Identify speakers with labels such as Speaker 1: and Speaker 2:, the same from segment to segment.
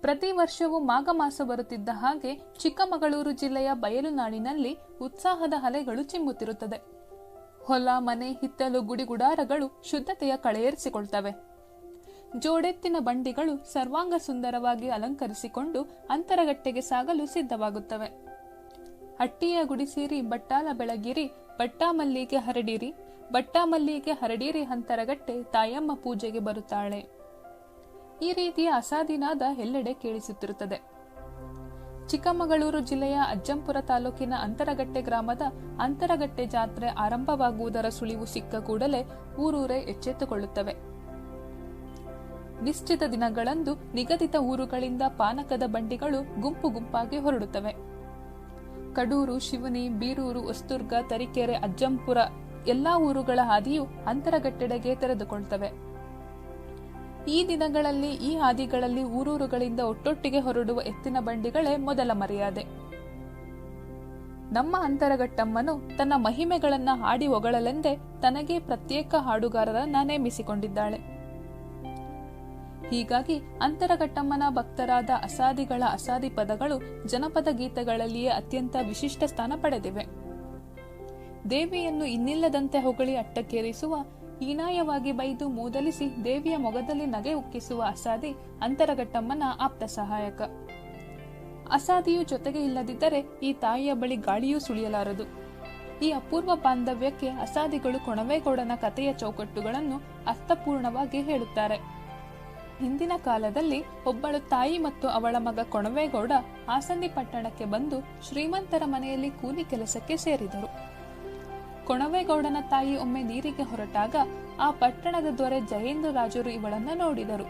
Speaker 1: ಪ್ರತಿ ವರ್ಷವೂ ಮಾಘ ಮಾಸ ಬರುತ್ತಿದ್ದ ಹಾಗೆ ಚಿಕ್ಕಮಗಳೂರು ಜಿಲ್ಲೆಯ ಬಯಲುನಾಡಿನಲ್ಲಿ ಉತ್ಸಾಹದ ಅಲೆಗಳು ಚಿಮ್ಮುತ್ತಿರುತ್ತದೆ. ಹೊಲ ಮನೆ ಹಿತ್ತಲು ಗುಡಿಗುಡಾರಗಳು ಶುದ್ಧತೆಯ ಕಳೆಯೇರಿಸಿಕೊಳ್ತವೆ. ಜೋಡೆತ್ತಿನ ಬಂಡಿಗಳು ಸರ್ವಾಂಗ ಸುಂದರವಾಗಿ ಅಲಂಕರಿಸಿಕೊಂಡು ಅಂತರಗಟ್ಟೆಗೆ ಸಾಗಲು ಸಿದ್ಧವಾಗುತ್ತವೆ. ಅಟ್ಟಿಯ ಗುಡಿಸೀರಿ ಬಟ್ಟಾಲ ಬೆಳಗಿರಿ, ಬಟ್ಟಾಮಲ್ಲಿಗೆ ಹರಡಿರಿ, ಬಟ್ಟಾಮಲ್ಲಿಗೆ ಹರಡಿರಿ ಅಂತರಗಟ್ಟೆ ತಾಯಮ್ಮ ಪೂಜೆಗೆ ಬರುತ್ತಾಳೆ. ಈ ರೀತಿಯ ಅಸಾದಿನಾದ ಎಲ್ಲೆಡೆ ಕೇಳಿಸುತ್ತಿರುತ್ತದೆ. ಚಿಕ್ಕಮಗಳೂರು ಜಿಲ್ಲೆಯ ಅಜ್ಜಂಪುರ ತಾಲೂಕಿನ ಅಂತರಗಟ್ಟೆ ಗ್ರಾಮದ ಅಂತರಗಟ್ಟೆ ಜಾತ್ರೆ ಆರಂಭವಾಗುವುದರ ಸುಳಿವು ಸಿಕ್ಕ ಕೂಡಲೇ ಊರೂರೇ ಎಚ್ಚೆತ್ತುಕೊಳ್ಳುತ್ತವೆ. ನಿಶ್ಚಿತ ದಿನಗಳಂದು ನಿಗದಿತ ಊರುಗಳಿಂದ ಪಾನಕದ ಬಂಡಿಗಳು ಗುಂಪು ಗುಂಪಾಗಿ ಹೊರಡುತ್ತವೆ. ಕಡೂರು, ಶಿವನಿ, ಬೀರೂರು, ಹೊಸ್ತುರ್ಗ, ತರೀಕೆರೆ, ಅಜ್ಜಂಪುರ ಎಲ್ಲಾ ಊರುಗಳ ಹಾದಿಯು ಅಂತರಗಟ್ಟೆಡೆಗೆ ತೆರೆದುಕೊಳ್ತವೆ. ಈ ದಿನಗಳಲ್ಲಿ ಈ ಹಾದಿಗಳಲ್ಲಿ ಊರೂರುಗಳಿಂದ ಒಟ್ಟೊಟ್ಟಿಗೆ ಹೊರಡುವ ಎತ್ತಿನ ಬಂಡಿಗಳೇ ಮೊದಲ ಮರ್ಯಾದೆ. ನಮ್ಮ ಅಂತರಗಟ್ಟಮ್ಮನು ತನ್ನ ಮಹಿಮೆಗಳನ್ನ ಹಾಡಿ ಹೊಗಳಲೆಂದೇ ತನಗೇ ಪ್ರತ್ಯೇಕ ಹಾಡುಗಾರರನ್ನ ನೇಮಿಸಿಕೊಂಡಿದ್ದಾಳೆ. ಹೀಗಾಗಿ ಅಂತರಗಟ್ಟಮ್ಮನ ಭಕ್ತರಾದ ಅಸಾದಿಗಳ ಅಸಾದಿ ಪದಗಳು ಜನಪದ ಗೀತೆಗಳಲ್ಲಿಯೇ ಅತ್ಯಂತ ವಿಶಿಷ್ಟ ಸ್ಥಾನ ಪಡೆದಿವೆ. ದೇವಿಯನ್ನು ಇನ್ನಿಲ್ಲದಂತೆ ಹೊಗಳಿ ಅಟ್ಟಕ್ಕೇರಿಸುವ, ಹೀನಾಯವಾಗಿ ಬೈದು ಮೂದಲಿಸಿ ದೇವಿಯ ಮೊಗದಲ್ಲಿ ನಗೆ ಉಕ್ಕಿಸುವ ಅಸಾದಿ ಅಂತರಗಟ್ಟಮ್ಮನ ಆಪ್ತ ಸಹಾಯಕ. ಅಸಾದಿಯು ಜೊತೆಗೆ ಇಲ್ಲದಿದ್ದರೆ ಈ ತಾಯಿಯ ಬಳಿ ಗಾಳಿಯೂ ಸುಳಿಯಲಾರದು. ಈ ಅಪೂರ್ವ ಬಾಂಧವ್ಯಕ್ಕೆ ಅಸಾದಿಗಳು ಕೊಣವೇಗೌಡನ ಕಥೆಯ ಚೌಕಟ್ಟುಗಳನ್ನು ಅರ್ಥಪೂರ್ಣವಾಗಿ ಹೇಳುತ್ತಾರೆ. ಹಿಂದಿನ ಕಾಲದಲ್ಲಿ ಒಬ್ಬಳು ತಾಯಿ ಮತ್ತು ಅವಳ ಮಗ ಕೊಣವೇಗೌಡ ಆಸಂದಿ ಪಟ್ಟಣಕ್ಕೆ ಬಂದು ಶ್ರೀಮಂತರ ಮನೆಯಲ್ಲಿ ಕೂಲಿ ಕೆಲಸಕ್ಕೆ ಸೇರಿದರು. ಕೊಣವೇಗೌಡನ ತಾಯಿ ಒಮ್ಮೆ ನೀರಿಗೆ ಹೊರಟಾಗ ಆ ಪಟ್ಟಣದ ದೊರೆ ಜಯೇಂದ್ರ ರಾಜರು ಇವಳನ್ನ ನೋಡಿದರು.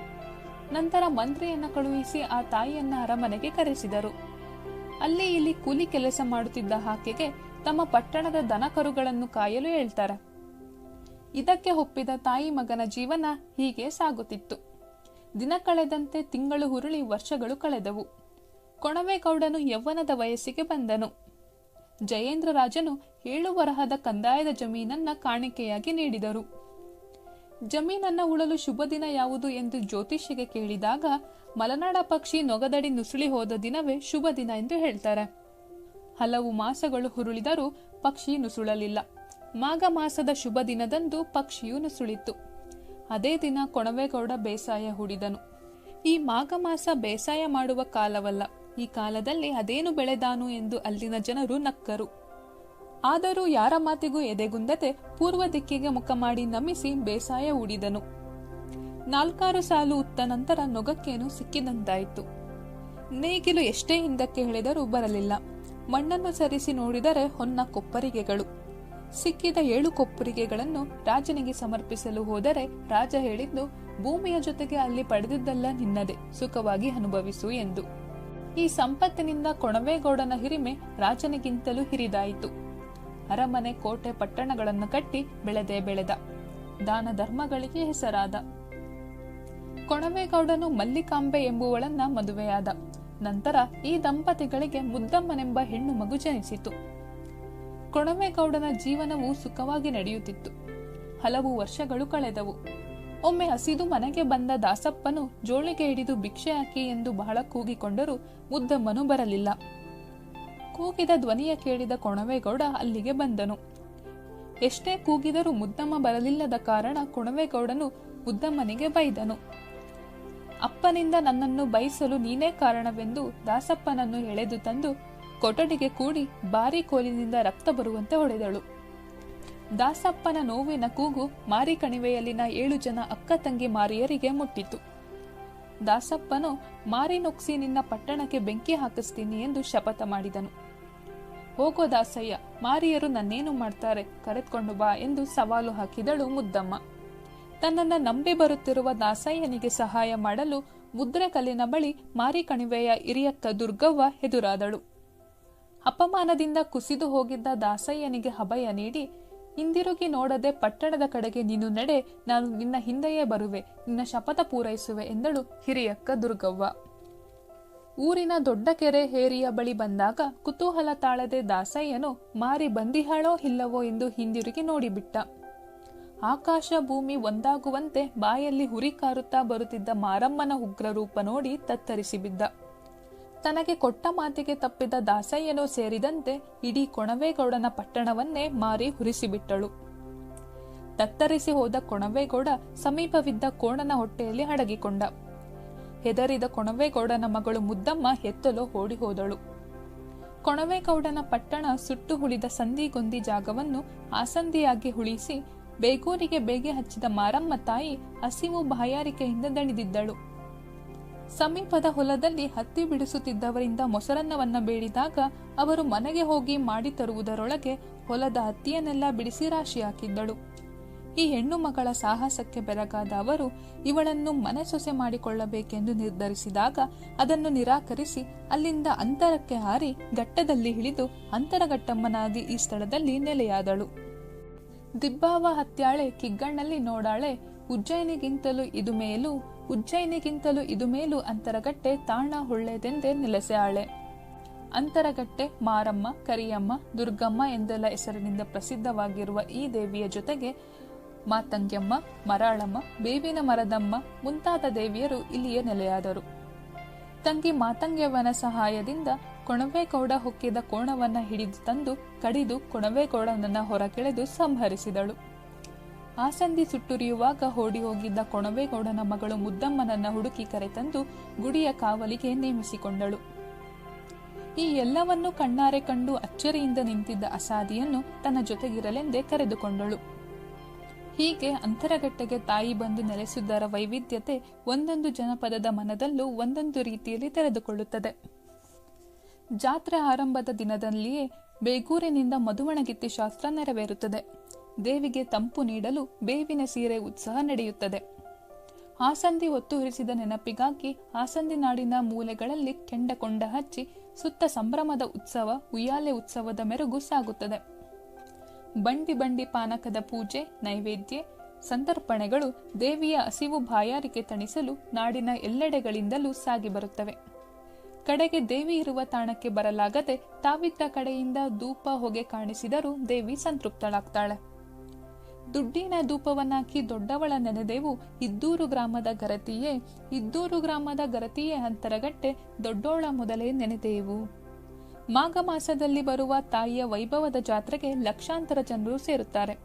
Speaker 1: ನಂತರ ಮಂತ್ರಿಯನ್ನ ಕಳುಹಿಸಿ ಆ ತಾಯಿಯನ್ನ ಅರಮನೆಗೆ ಕರೆಸಿದರು. ಅಲ್ಲಿ ಇಲ್ಲಿ ಕೂಲಿ ಕೆಲಸ ಮಾಡುತ್ತಿದ್ದ ಆಕೆಗೆ ತಮ್ಮ ಪಟ್ಟಣದ ದನಕರುಗಳನ್ನು ಕಾಯಲು ಹೇಳ್ತಾರೆ. ಇದಕ್ಕೆ ಒಪ್ಪಿದ ತಾಯಿ ಮಗನ ಜೀವನ ಹೀಗೆ ಸಾಗುತ್ತಿತ್ತು. ದಿನ ಕಳೆದಂತೆ ತಿಂಗಳು ಹುರುಳಿ ವರ್ಷಗಳು ಕಳೆದವು. ಕೊಣವೇಗೌಡನು ಯೌವನದ ವಯಸ್ಸಿಗೆ ಬಂದನು. ಜಯೇಂದ್ರ ರಾಜನು 7 ವರಹದ ಕಂದಾಯದ ಜಮೀನನ್ನ ಕಾಣಿಕೆಯಾಗಿ ನೀಡಿದರು. ಜಮೀನನ್ನ ಉಳಲು ಶುಭ ದಿನ ಯಾವುದು ಎಂದು ಜ್ಯೋತಿಷಿಗೆ ಕೇಳಿದಾಗ ಮಲೆನಾಡ ಪಕ್ಷಿ ನೊಗದಡಿ ನುಸುಳಿ ಹೋದ ದಿನವೇ ಶುಭ ದಿನ ಎಂದು ಹೇಳ್ತಾರೆ. ಹಲವು ಮಾಸಗಳು ಹುರುಳಿದರೂ ಪಕ್ಷಿ ನುಸುಳಲಿಲ್ಲ. ಮಾಘ ಮಾಸದ ಶುಭ ದಿನದಂದು ಪಕ್ಷಿಯು ನುಸುಳಿತು. ಅದೇ ದಿನ ಕೊಣವೇಗೌಡ ಬೇಸಾಯ ಹೂಡಿದನು. ಈ ಮಾಘ ಮಾಸ ಬೇಸಾಯ ಮಾಡುವ ಕಾಲವಲ್ಲ. ಈ ಕಾಲದಲ್ಲಿ ಅದೇನು ಬೆಳೆದಾನು ಎಂದು ಅಲ್ಲಿನ ಜನರು ನಕ್ಕರು. ಆದರೂ ಯಾರ ಮಾತಿಗೂ ಎದೆಗುಂದದೆ ಪೂರ್ವ ದಿಕ್ಕಿಗೆ ಮುಖ ಮಾಡಿ ನಮಿಸಿ ಬೇಸಾಯ ಹೂಡಿದನು. 4 ಸಾಲು ಉತ್ತ ನಂತರ ನೊಗಕ್ಕೇನು ಸಿಕ್ಕಿದಂತಾಯಿತು. ನೇಗಿಲು ಎಷ್ಟೇ ಹಿಂದಕ್ಕೆ ಎಳೆದರೂ ಬರಲಿಲ್ಲ. ಮಣ್ಣನ್ನು ಸರಿಸಿ ನೋಡಿದರೆ ಹೊನ್ನ ಕೊಪ್ಪರಿಗೆಗಳು. ಸಿಕ್ಕಿದ 7 ಕೊಪ್ಪರಿಗೆಗಳನ್ನು ರಾಜನಿಗೆ ಸಮರ್ಪಿಸಲು ಹೋದರೆ ರಾಜ ಹೇಳಿದ್ದು, ಭೂಮಿಯ ಜೊತೆಗೆ ಅಲ್ಲಿ ಪಡೆದಿದ್ದೆಲ್ಲ ನಿನ್ನದೇ, ಸುಖವಾಗಿ ಅನುಭವಿಸು ಎಂದು. ಈ ಸಂಪತ್ತಿನಿಂದ ಕೊಣವೇಗೌಡನ ಹಿರಿಮೆ ರಾಜನಿಗಿಂತಲೂ ಹಿರಿದಾಯಿತು. ಅರಮನೆ, ಕೋಟೆ, ಪಟ್ಟಣಗಳನ್ನು ಕಟ್ಟಿ ಬೆಳೆದ. ದಾನ ಧರ್ಮಗಳಿಗೆ ಹೆಸರಾದ. ಕೊಣವೇಗೌಡನು ಮಲ್ಲಿಕಾಂಬೆ ಎಂಬುವಳನ್ನ ಮದುವೆಯಾದ. ನಂತರ ಈ ದಂಪತಿಗಳಿಗೆ ಮುದ್ದಮ್ಮನೆಂಬ ಹೆಣ್ಣು ಮಗು ಜನಿಸಿತು. ಕೊಣವೇಗೌಡನ ಜೀವನವು ಸುಖವಾಗಿ ನಡೆಯುತ್ತಿತ್ತು. ಹಲವು ವರ್ಷಗಳು ಕಳೆದವು. ಒಮ್ಮೆ ಹಸಿದು ಮನೆಗೆ ಬಂದ ದಾಸಪ್ಪನು ಜೋಳಿಗೆ ಹಿಡಿದು ಭಿಕ್ಷೆ ಹಾಕಿ ಎಂದು ಬಹಳ ಕೂಗಿಕೊಂಡರೂ ಮುದ್ದಮ್ಮನು ಬರಲಿಲ್ಲ. ಕೂಗಿದ ಧ್ವನಿಯ ಕೇಳಿದ ಕೊಣವೇಗೌಡ ಅಲ್ಲಿಗೆ ಬಂದನು. ಎಷ್ಟೇ ಕೂಗಿದರೂ ಮುದ್ದಮ್ಮ ಬರಲಿಲ್ಲದ ಕಾರಣ ಕೊಣವೇಗೌಡನು ಮುದ್ದಮ್ಮನಿಗೆ ಬೈದನು. ಅಪ್ಪನಿಂದ ನನ್ನನ್ನು ಬೈಸಲು ನೀನೇ ಕಾರಣವೆಂದು ದಾಸಪ್ಪನನ್ನು ಎಳೆದು ತಂದು ಕೊಠಡಿಗೆ ಕೂಡಿ ಬಾರಿ ಕೋಲಿನಿಂದ ರಕ್ತ ಬರುವಂತೆ ಹೊಡೆದಳು. ದಾಸಪ್ಪನ ನೋವಿನ ಕೂಗು ಮಾರಿ ಕಣಿವೆಯಲ್ಲಿನ 7 ಜನ ಅಕ್ಕ ತಂಗಿ ಮಾರಿಯರಿಗೆ ಮುಟ್ಟಿತು. ದಾಸಪ್ಪನು ಮಾರಿ ನುಗ್ಸಿ ನಿನ್ನ ಪಟ್ಟಣಕ್ಕೆ ಬೆಂಕಿ ಹಾಕಿಸ್ತೀನಿ ಎಂದು ಶಪಥ ಮಾಡಿದನು. ಹೋಗೋ ದಾಸಯ್ಯ, ಮಾರಿಯರು ನನ್ನೇನು ಮಾಡ್ತಾರೆ, ಕರೆದುಕೊಂಡು ಬಾ ಎಂದು ಸವಾಲು ಹಾಕಿದಳು ಮುದ್ದಮ್ಮ. ತನ್ನನ್ನ ನಂಬಿ ಬರುತ್ತಿರುವ ದಾಸಯ್ಯನಿಗೆ ಸಹಾಯ ಮಾಡಲು ಮುದ್ರೆ ಕಲ್ಲಿನ ಬಳಿ ಮಾರಿ ಕಣಿವೆಯ ಹಿರಿಯಕ್ಕ ದುರ್ಗವ್ವ ಎದುರಾದಳು. ಅಪಮಾನದಿಂದ ಕುಸಿದು ಹೋಗಿದ್ದ ದಾಸಯ್ಯನಿಗೆ ಅಭಯ ನೀಡಿ, ಹಿಂದಿರುಗಿ ನೋಡದೆ ಪಟ್ಟಣದ ಕಡೆಗೆ ನೀನು ನಡೆ, ನಾನು ನಿನ್ನ ಹಿಂದೆಯೇ ಬರುವೆ, ನಿನ್ನ ಶಪಥ ಪೂರೈಸುವೆ ಎಂದಳು ಹಿರಿಯಕ್ಕ ದುರ್ಗವ್ವ. ಊರಿನ ದೊಡ್ಡ ಕೆರೆ ಹೇರಿಯ ಬಳಿ ಬಂದಾಗ ಕುತೂಹಲ ತಾಳದೆ ದಾಸಯ್ಯನು ಮಾರಿ ಬಂದಿಹಾಳೋ ಇಲ್ಲವೋ ಎಂದು ಹಿಂದಿರುಗಿ ನೋಡಿಬಿಟ್ಟ. ಆಕಾಶ ಭೂಮಿ ಒಂದಾಗುವಂತೆ ಬಾಯಲ್ಲಿ ಹುರಿ ಕಾರುತ್ತಾ ಬರುತ್ತಿದ್ದ ಮಾರಮ್ಮನ ಉಗ್ರ ರೂಪ ನೋಡಿ ತತ್ತರಿಸಿ ಬಿದ್ದ. ತನಗೆ ಕೊಟ್ಟ ಮಾತಿಗೆ ತಪ್ಪಿದ ದಾಸಯ್ಯನೂ ಸೇರಿದಂತೆ ಇಡೀ ಕೊಣವೇಗೌಡನ ಪಟ್ಟಣವನ್ನೇ ಮಾರಿ ಹುರಿಸಿಬಿಟ್ಟಳು. ತತ್ತರಿಸಿ ಹೋದ ಕೊಣವೇಗೌಡ ಸಮೀಪವಿದ್ದ ಕೋಣನ ಹೊಟ್ಟೆಯಲ್ಲಿ ಅಡಗಿಕೊಂಡ. ಹೆದರಿದ ಕೊಣವೇಗೌಡನ ಮಗಳು ಮುದ್ದಮ್ಮ ಎತ್ತಲು ಓಡಿ ಹೋದಳು. ಕೊಣವೇಗೌಡನ ಪಟ್ಟಣ ಸುಟ್ಟು ಹುಳಿದ ಸಂದಿಗೊಂದಿ ಜಾಗವನ್ನು ಆಸಂದಿಯಾಗಿ ಉಳಿಸಿ ಬೇಗೂರಿಗೆ ಬೇಗೆ ಹಚ್ಚಿದ ಮಾರಮ್ಮ ತಾಯಿ ಹಸಿವು ಬಾಯಾರಿಕೆಯಿಂದ ದಣಿದಿದ್ದಳು. ಸಮೀಪದ ಹೊಲದಲ್ಲಿ ಹತ್ತಿ ಬಿಡಿಸುತ್ತಿದ್ದವರಿಂದ ಮೊಸರನ್ನವನ್ನ ಬೇಡಿದಾಗ ಅವರು ಮನೆಗೆ ಹೋಗಿ ಮಾಡಿ ತರುವುದರೊಳಗೆ ಹೊಲದ ಹತ್ತಿಯನ್ನೆಲ್ಲ ಬಿಡಿಸಿ ರಾಶಿ ಹಾಕಿದ್ದಳು. ಈ ಹೆಣ್ಣು ಮಗಳ ಸಾಹಸಕ್ಕೆ ಬೆರಗಾದ ಅವರು ಇವಳನ್ನು ಮನೆ ಸೊಸೆ ಮಾಡಿಕೊಳ್ಳಬೇಕೆಂದು ನಿರ್ಧರಿಸಿದಾಗ ಅದನ್ನು ನಿರಾಕರಿಸಿ ಅಲ್ಲಿಂದ ಅಂತರಕ್ಕೆ ಹಾರಿ ಘಟ್ಟದಲ್ಲಿ ಇಳಿದು ಅಂತರಘಟ್ಟಮ್ಮನಾಗಿ ಈ ಸ್ಥಳದಲ್ಲಿ ನೆಲೆಯಾದಳು. ದಿಬ್ಬಾವ ಹತ್ಯಾಳೆ ಕಿಗ್ಗಣ್ಣಲ್ಲಿ ನೋಡಾಳೆ, ಉಜ್ಜಯಿನಿಗಿಂತಲೂ ಇದು ಮೇಲು ಅಂತರಗಟ್ಟೆ ತಾಣ ಹೊಳ್ಳೆದೆಂದೇ ನೆಲೆಸಾಳೆ. ಅಂತರಗಟ್ಟೆ ಮಾರಮ್ಮ, ಕರಿಯಮ್ಮ, ದುರ್ಗಮ್ಮ ಎಂದೆಲ್ಲ ಹೆಸರಿನಿಂದ ಪ್ರಸಿದ್ಧವಾಗಿರುವ ಈ ದೇವಿಯ ಜೊತೆಗೆ ಮಾತಂಗ್ಯಮ್ಮ, ಮರಾಳಮ್ಮ, ಬೇವಿನ ಮರದಮ್ಮ ಮುಂತಾದ ದೇವಿಯರು ಇಲ್ಲಿಯೇ ನೆಲೆಯಾದರು. ತಂಗಿ ಮಾತಂಗ್ಯವ್ವನ ಸಹಾಯದಿಂದ ಕೊಣವೇಗೌಡ ಹೊಕ್ಕಿದ ಕೋಣವನ್ನ ಹಿಡಿದು ತಂದು ಕಡಿದು ಕೊಣವೇಗೌಡನನ್ನ ಹೊರಗೆಳೆದು ಸಂಹರಿಸಿದಳು. ಆಸಂದಿ ಸುಟ್ಟುರಿಯುವಾಗ ಓಡಿ ಹೋಗಿದ್ದ ಕೊಣವೇಗೌಡನ ಮಗಳು ಮುದ್ದಮ್ಮನನ್ನ ಹುಡುಕಿ ಕರೆತಂದು ಗುಡಿಯ ಕಾವಲಿಗೆ ನೇಮಿಸಿಕೊಂಡಳು. ಈ ಎಲ್ಲವನ್ನೂ ಕಣ್ಣಾರೆ ಕಂಡು ಅಚ್ಚರಿಯಿಂದ ನಿಂತಿದ್ದ ಅಸಾದಿಯನ್ನು ತನ್ನ ಜೊತೆಗಿರಲೆಂದೇ ಕರೆದುಕೊಂಡಳು. ಹೀಗೆ ಅಂತರಗಟ್ಟೆಗೆ ತಾಯಿ ಬಂದು ನೆಲೆಸುವುದರ ವೈವಿಧ್ಯತೆ ಒಂದೊಂದು ಜನಪದದ ಮನದಲ್ಲೂ ಒಂದೊಂದು ರೀತಿಯಲ್ಲಿ ತೆರೆದುಕೊಳ್ಳುತ್ತದೆ. ಜಾತ್ರೆ ಆರಂಭದ ದಿನದಲ್ಲಿಯೇ ಬೇಗೂರಿನಿಂದ ಮಧುವಣಗಿತ್ತಿ ಶಾಸ್ತ್ರ ನೆರವೇರುತ್ತದೆ. ದೇವಿಗೆ ತಂಪು ನೀಡಲು ಬೇವಿನ ಸೀರೆ ಉತ್ಸವ ನಡೆಯುತ್ತದೆ. ಆಸಂದಿ ಹೊತ್ತುರಿಸಿದ ನೆನಪಿಗಾಗಿ ಆಸಂದಿ ನಾಡಿನ ಮೂಲೆಗಳಲ್ಲಿ ಕೆಂಡಕೊಂಡ ಹಚ್ಚಿ ಸುತ್ತ ಸಂಭ್ರಮದ ಉತ್ಸವ, ಉಯ್ಯಾಲೆ ಉತ್ಸವದ ಮೆರುಗು ಸಾಗುತ್ತದೆ. ಬಂಡಿ ಪಾನಕದ ಪೂಜೆ, ನೈವೇದ್ಯ, ಸಂತರ್ಪಣೆಗಳು ದೇವಿಯ ಹಸಿವು ಬಾಯಾರಿಕೆ ತಣಿಸಲು ನಾಡಿನ ಎಲ್ಲೆಡೆಗಳಿಂದಲೂ ಸಾಗಿ ಬರುತ್ತವೆ. ಕಡೆಗೆ ದೇವಿ ಇರುವ ತಾಣಕ್ಕೆ ಬರಲಾಗದೆ ತಾವಿದ್ದ ಕಡೆಯಿಂದ ಧೂಪ ಹೊಗೆ ಕಾಣಿಸಿದರೂ ದೇವಿ ಸಂತೃಪ್ತಳಾಗ್ತಾಳೆ. ದುಡ್ಡಿನ ಧೂಪವನ್ನಾಕಿ ದೊಡ್ಡವಳ ನೆನೆದೇವು ಇದ್ದೂರು ಗ್ರಾಮದ ಗರತಿಯೇ ಅಂತರಗಟ್ಟೆ ದೊಡ್ಡೋಳ ಮೊದಲೇ ನೆನೆದೇವು. ಮಾಘ ಮಾಸದಲ್ಲಿ ಬರುವ ತಾಯಿಯ ವೈಭವದ ಜಾತ್ರೆಗೆ ಲಕ್ಷಾಂತರ ಜನರು ಸೇರುತ್ತಾರೆ.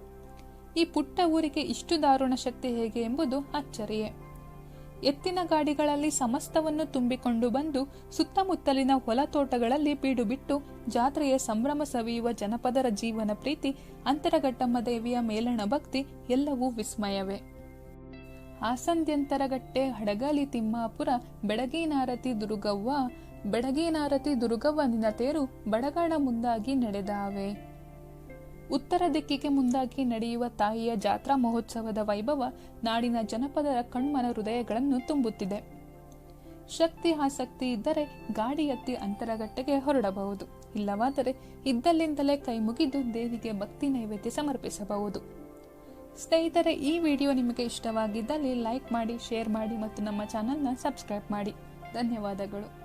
Speaker 1: ಈ ಪುಟ್ಟ ಊರಿಗೆ ಇಷ್ಟು ದಾರುಣ ಶಕ್ತಿ ಹೇಗೆ ಎಂಬುದು ಅಚ್ಚರಿಯೇ. ಎತ್ತಿನ ಗಾಡಿಗಳಲ್ಲಿ ಸಮಸ್ತವನ್ನು ತುಂಬಿಕೊಂಡು ಬಂದು ಸುತ್ತಮುತ್ತಲಿನ ಹೊಲ ತೋಟಗಳಲ್ಲಿ ಬೀಡು ಬಿಟ್ಟು ಜಾತ್ರೆಯ ಸಂಭ್ರಮ ಸವಿಯುವ ಜನಪದರ ಜೀವನ ಪ್ರೀತಿ, ಅಂತರಘಟ್ಟಮ್ಮ ದೇವಿಯ ಮೇಲಣ ಭಕ್ತಿ ಎಲ್ಲವೂ ವಿಸ್ಮಯವೇ. ಆಸಂದ್ಯಂತರಗಟ್ಟೆ ಹಡಗಲಿ ತಿಮ್ಮಾಪುರ ಬೆಡಗೀನಾರತಿ ದುರ್ಗವ್ವ ನಿನ್ನ ತೇರು ಬಡಗಾಣ ಮುಂದಾಗಿ ನಡೆದಾವೆ. ಉತ್ತರ ದಿಕ್ಕಿಗೆ ಮುಂದಾಗಿ ನಡೆಯುವ ತಾಯಿಯ ಜಾತ್ರಾ ಮಹೋತ್ಸವದ ವೈಭವ ನಾಡಿನ ಜನಪದರ ಕಣ್ಮನ ಹೃದಯಗಳನ್ನು ತುಂಬುತ್ತಿದೆ. ಶಕ್ತಿ ಆಸಕ್ತಿ ಇದ್ದರೆ ಗಾಡಿ ಎತ್ತಿ ಅಂತರಗಟ್ಟೆಗೆ ಹೊರಡಬಹುದು. ಇಲ್ಲವಾದರೆ ಇದ್ದಲ್ಲಿಂದಲೇ ಕೈ ಮುಗಿದು ದೇವಿಗೆ ಭಕ್ತಿ ನೈವೇದ್ಯ ಸಮರ್ಪಿಸಬಹುದು. ಸ್ನೇಹಿತರೆ, ಈ ವಿಡಿಯೋ ನಿಮಗೆ ಇಷ್ಟವಾಗಿದ್ದಲ್ಲಿ ಲೈಕ್ ಮಾಡಿ, ಶೇರ್ ಮಾಡಿ ಮತ್ತು ನಮ್ಮ ಚಾನೆಲ್ನ ಸಬ್ಸ್ಕ್ರೈಬ್ ಮಾಡಿ. ಧನ್ಯವಾದಗಳು.